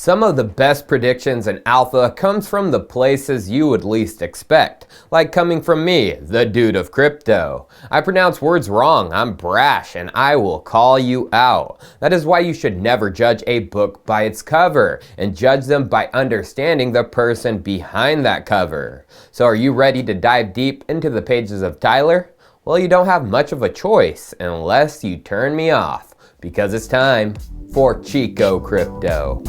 Some of the best predictions in alpha comes from the places you would least expect, like coming from me, the dude of crypto. I pronounce words wrong, I'm brash, and I will call you out. That is why you should never judge a book by its cover, and judge them by understanding the person behind that cover. So are you ready to dive deep into the pages of Tyler? Well, you don't have much of a choice unless you turn me off, because it's time for Chico Crypto.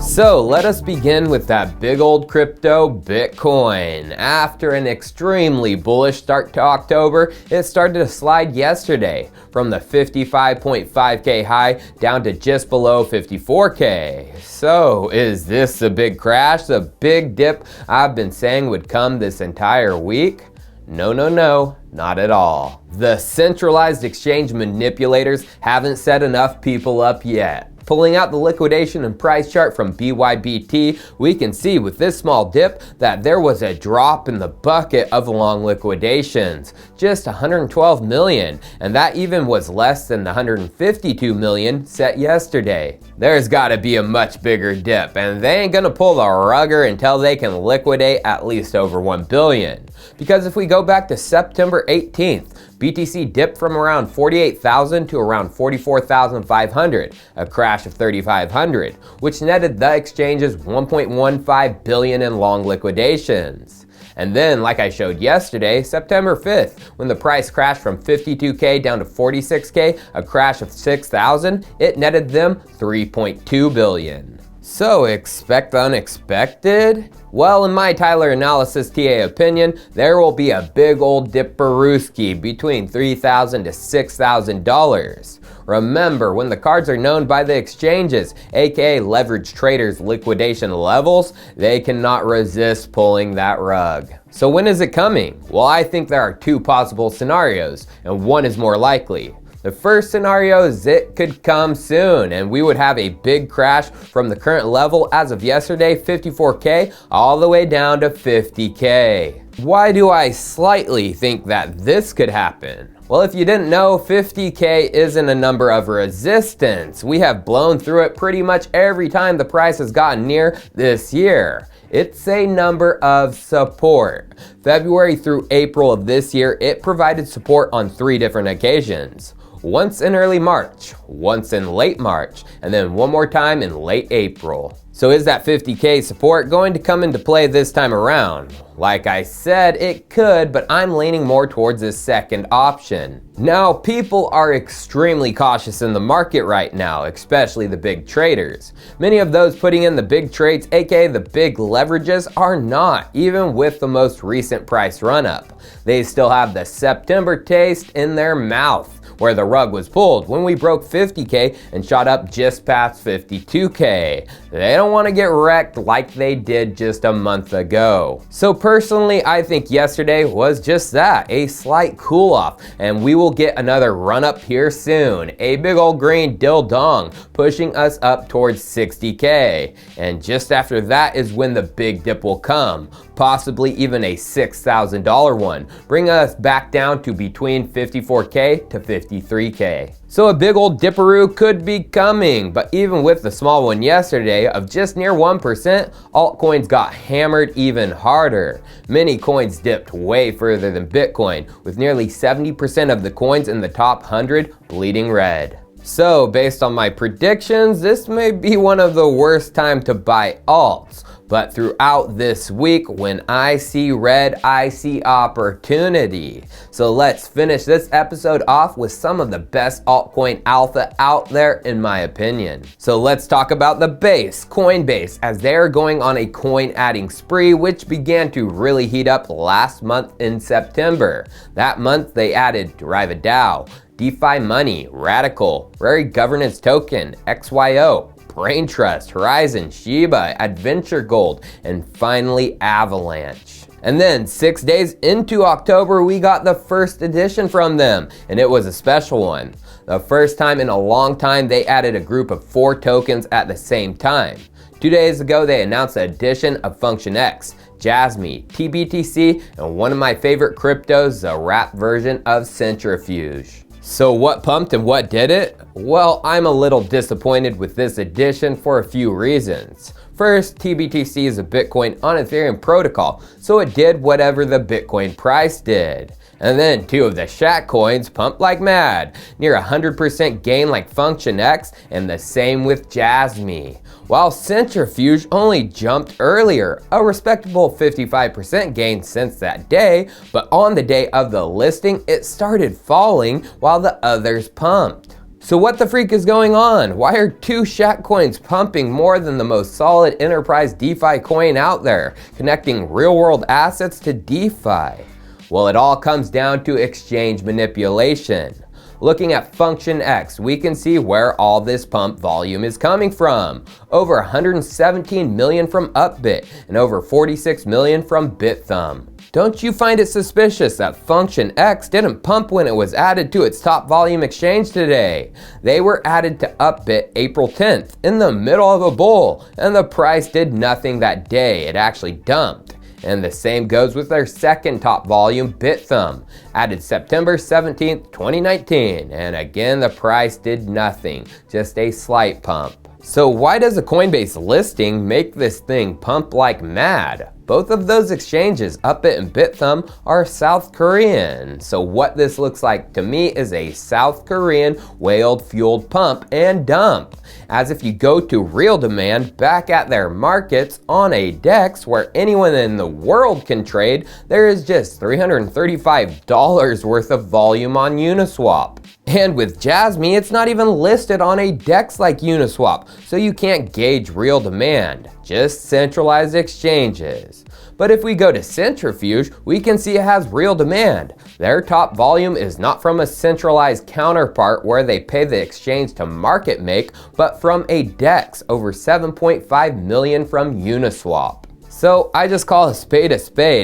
So let us begin with that big old crypto, Bitcoin. After an extremely bullish start to October, it started to slide yesterday from the 55.5K high down to just below 54K. So is this a big crash, the big dip I've been saying would come this entire week? No, not at all. The centralized exchange manipulators haven't set enough people up yet. Pulling out the liquidation and price chart from BYBT, we can see with this small dip that there was a drop in the bucket of long liquidations, just 112 million, and that even was less than the 152 million set yesterday. There's gotta be a much bigger dip, and they ain't gonna pull the rugger until they can liquidate at least over 1 billion. Because if we go back to September 18th, BTC dipped from around 48,000 to around 44,500, a crash of 3,500, which netted the exchanges 1.15 billion in long liquidations. And then, like I showed yesterday, September 5th, when the price crashed from 52K down to 46K, a crash of 6,000, it netted them 3.2 billion. So expect the unexpected? Well, in my Tyler Analysis TA opinion, there will be a big old dipperooski between $3,000 to $6,000. Remember, when the cards are known by the exchanges, aka leverage traders' liquidation levels, they cannot resist pulling that rug. So when is it coming? Well, I think there are two possible scenarios, and one is more likely. The first scenario is it could come soon, and we would have a big crash from the current level as of yesterday, 54K, all the way down to 50K. Why do I slightly think that this could happen? Well, if you didn't know, 50K isn't a number of resistance. We have blown through it pretty much every time the price has gotten near this year. It's a number of support. February through April of this year, it provided support on 3 different occasions. Once in early March, once in late March, and then one more time in late April. So is that 50K support going to come into play this time around? Like I said, it could, but I'm leaning more towards this second option. Now, people are extremely cautious in the market right now, especially the big traders. Many of those putting in the big trades, aka the big leverages, are not, even with the most recent price run-up. They still have the September taste in their mouth, where the rug was pulled when we broke 50K and shot up just past 52K. They don't want to get wrecked like they did just a month ago. So personally, I think yesterday was just that, a slight cool off, and we will get another run up here soon. A big old green dill-dong pushing us up towards 60K. And just after that is when the big dip will come, possibly even a $6,000 one, bringing us back down to between 54K to 53K. So a big old dipperoo could be coming, but even with the small one yesterday of just near 1%, altcoins got hammered even harder. Many coins dipped way further than Bitcoin, with nearly 70% of the coins in the top 100 bleeding red. So based on my predictions, this may be one of the worst time to buy alts. But throughout this week, when I see red, I see opportunity. So let's finish this episode off with some of the best altcoin alpha out there in my opinion. So let's talk about the base, Coinbase, as they're going on a coin adding spree, which began to really heat up last month in September. That month they added DAO, DeFi Money, Radical, Rare Governance Token, XYO, Brain Trust, Horizon, Shiba, Adventure Gold, and finally Avalanche. And then 6 days into October, we got the first edition from them, and it was a special one. The first time in a long time they added a group of 4 tokens at the same time. 2 days ago, they announced the addition of Function X, Jasmy, TBTC, and one of my favorite cryptos, the wrap version of Centrifuge. So what pumped and what did it? Well, I'm a little disappointed with this addition for a few reasons. First, TBTC is a Bitcoin on Ethereum protocol, so it did whatever the Bitcoin price did. And then two of the Shat coins pumped like mad, near 100% gain like Function X, and the same with Jasmy. While Centrifuge only jumped earlier, a respectable 55% gain since that day, but on the day of the listing, it started falling while the others pumped. So what the freak is going on? Why are two Shat coins pumping more than the most solid enterprise DeFi coin out there, connecting real-world assets to DeFi? Well, it all comes down to exchange manipulation. Looking at Function X, we can see where all this pump volume is coming from. Over 117 million from Upbit and over 46 million from BitThumb. Don't you find it suspicious that Function X didn't pump when it was added to its top volume exchange today? They were added to Upbit April 10th in the middle of a bull, and the price did nothing that day. It actually dumped. And the same goes with their second top volume, BitThumb, added September 17th, 2019, and again the price did nothing, just a slight pump. So why does a Coinbase listing make this thing pump like mad? Both of those exchanges, Upbit and BitThumb, are South Korean. So what this looks like to me is a South Korean whale-fueled pump and dump. As if you go to real demand back at their markets on a DEX where anyone in the world can trade, there is just $335 worth of volume on Uniswap. And with Jasmy, it's not even listed on a DEX like Uniswap, so you can't gauge real demand, just centralized exchanges. But if we go to Centrifuge, we can see it has real demand. Their top volume is not from a centralized counterpart where they pay the exchange to market make, but from a DEX, over 7.5 million from Uniswap. So I just call a spade,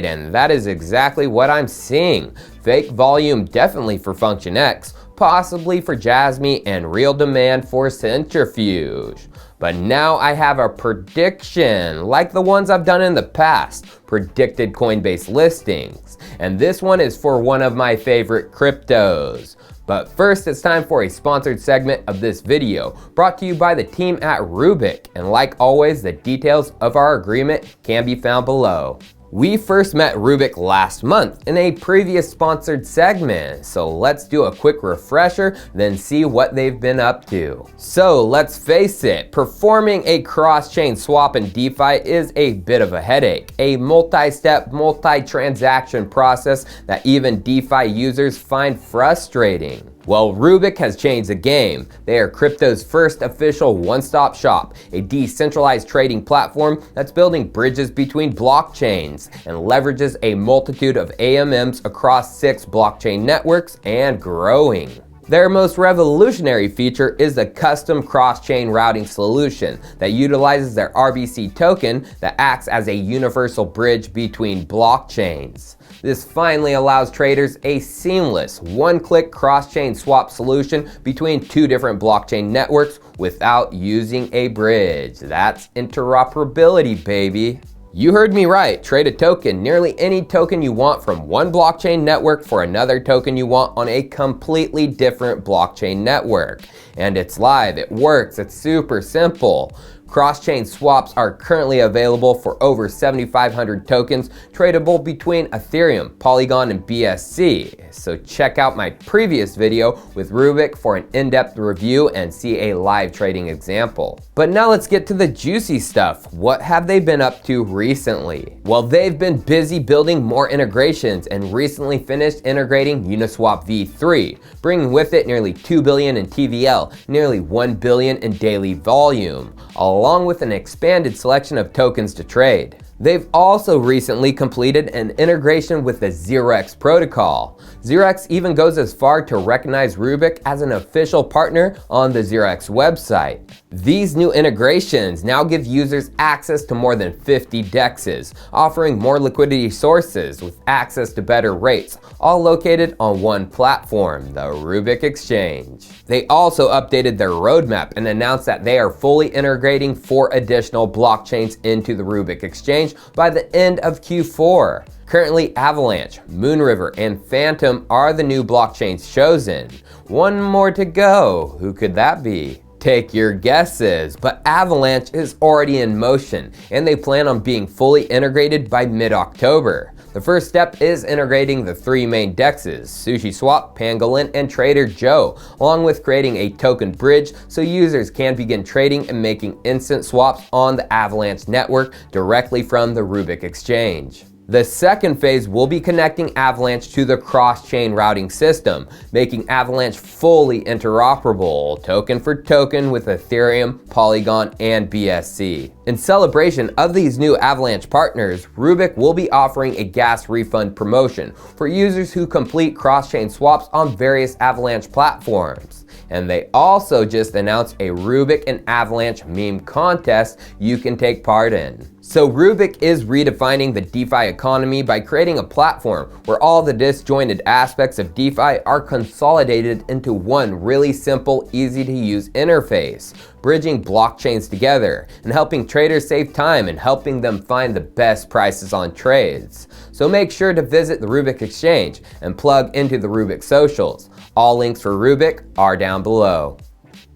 and that is exactly what I'm seeing. Fake volume definitely for Function X, possibly for Jasmy, and real demand for Centrifuge. But now I have a prediction, like the ones I've done in the past, predicted Coinbase listings. And this one is for one of my favorite cryptos. But first, it's time for a sponsored segment of this video, brought to you by the team at Rubic. And like always, the details of our agreement can be found below. We first met Rubic last month in a previous sponsored segment, so let's do a quick refresher, then see what they've been up to. So let's face it, performing a cross-chain swap in DeFi is a bit of a headache, a multi-step, multi-transaction process that even DeFi users find frustrating. Well, Rubic has changed the game. They are crypto's first official one-stop shop, a decentralized trading platform that's building bridges between blockchains and leverages a multitude of AMMs across 6 blockchain networks and growing. Their most revolutionary feature is the custom cross-chain routing solution that utilizes their RBC token that acts as a universal bridge between blockchains. This finally allows traders a seamless, one-click cross-chain swap solution between 2 different blockchain networks without using a bridge. That's interoperability, baby. You heard me right, trade a token, nearly any token you want from one blockchain network for another token you want on a completely different blockchain network. And it's live, it works, it's super simple. Cross-chain swaps are currently available for over 7,500 tokens tradable between Ethereum, Polygon, and BSC. So check out my previous video with Rubic for an in-depth review and see a live trading example. But now let's get to the juicy stuff. What have they been up to recently? Well, they've been busy building more integrations and recently finished integrating Uniswap v3, bringing with it nearly 2 billion in TVL, nearly 1 billion in daily volume, along with an expanded selection of tokens to trade. They've also recently completed an integration with the 0x protocol. 0x even goes as far to recognize Rubic as an official partner on the 0x website. These new integrations now give users access to more than 50 DEXs, offering more liquidity sources with access to better rates, all located on one platform, the Rubic Exchange. They also updated their roadmap and announced that they are fully integrating 4 additional blockchains into the Rubic Exchange by the end of Q4. Currently, Avalanche, Moonriver, and Phantom are the new blockchains chosen. One more to go. Who could that be? Take your guesses, but Avalanche is already in motion, and they plan on being fully integrated by mid-October. The first step is integrating the three main dexes, SushiSwap, Pangolin, and Trader Joe, along with creating a token bridge so users can begin trading and making instant swaps on the Avalanche network directly from the Rubic exchange. The second phase will be connecting Avalanche to the cross-chain routing system, making Avalanche fully interoperable, token for token with Ethereum, Polygon, and BSC. In celebration of these new Avalanche partners, Rubic will be offering a gas refund promotion for users who complete cross-chain swaps on various Avalanche platforms. And they also just announced a Rubic and Avalanche meme contest you can take part in. So Rubic is redefining the DeFi economy by creating a platform where all the disjointed aspects of DeFi are consolidated into one really simple, easy to use interface, bridging blockchains together and helping traders save time and helping them find the best prices on trades. So make sure to visit the Rubic exchange and plug into the Rubic socials. All links for Rubic are down below.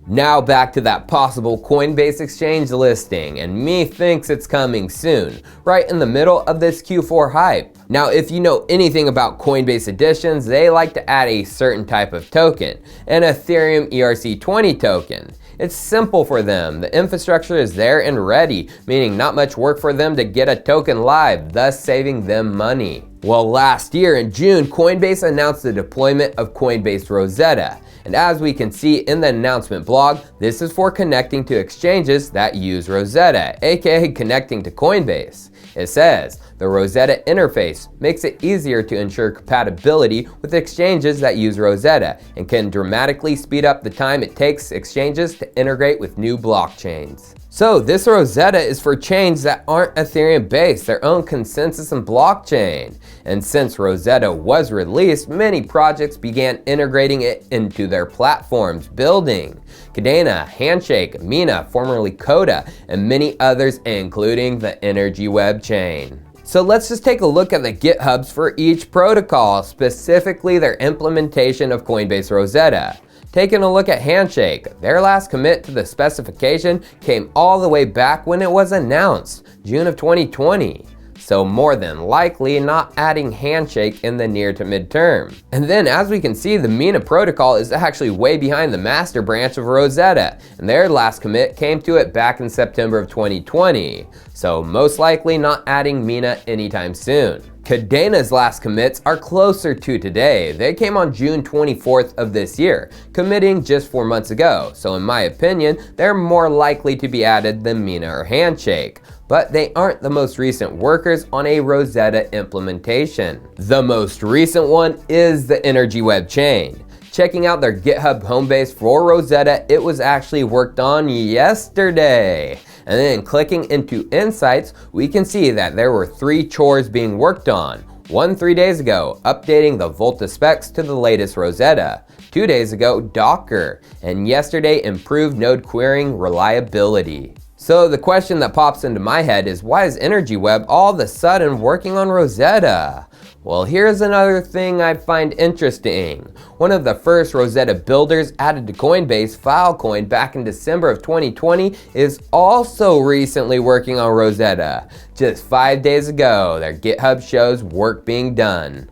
Now back to that possible Coinbase exchange listing, and me thinks it's coming soon, right in the middle of this Q4 hype. Now if you know anything about Coinbase editions, they like to add a certain type of token, an Ethereum ERC20 token. It's simple for them, the infrastructure is there and ready, meaning not much work for them to get a token live, thus saving them money. Well, last year in June, Coinbase announced the deployment of Coinbase Rosetta. And as we can see in the announcement blog, this is for connecting to exchanges that use Rosetta, aka connecting to Coinbase. It says, the Rosetta interface makes it easier to ensure compatibility with exchanges that use Rosetta and can dramatically speed up the time it takes exchanges to integrate with new blockchains. So this Rosetta is for chains that aren't Ethereum based, their own consensus and blockchain. And since Rosetta was released, many projects began integrating it into their platforms, building Cadena, Handshake, Mina, formerly Coda, and many others, including the Energy Web chain. So let's just take a look at the GitHubs for each protocol, specifically their implementation of Coinbase Rosetta. Taking a look at Handshake, their last commit to the specification came all the way back when it was announced, June of 2020. So more than likely not adding Handshake in the near to midterm. And then as we can see, the Mina protocol is actually way behind the master branch of Rosetta, and their last commit came to it back in September of 2020. So most likely not adding Mina anytime soon. Cadena's last commits are closer to today. They came on June 24th of this year, committing just 4 months ago. So in my opinion, they're more likely to be added than Mina or Handshake. But they aren't the most recent workers on a Rosetta implementation. The most recent one is the Energy Web chain. Checking out their GitHub homebase for Rosetta, it was actually worked on yesterday. And then clicking into Insights, we can see that there were 3 chores being worked on. One 3 days ago, updating the Volta specs to the latest Rosetta. 2 days ago, Docker. And yesterday, improved node querying reliability. So the question that pops into my head is, why is Energy Web all of a sudden working on Rosetta? Well, here's another thing I find interesting. One of the first Rosetta builders added to Coinbase, Filecoin, back in December of 2020 is also recently working on Rosetta. Just 5 days ago, their GitHub shows work being done.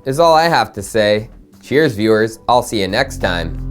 Is all I have to say. Cheers, viewers. I'll see you next time.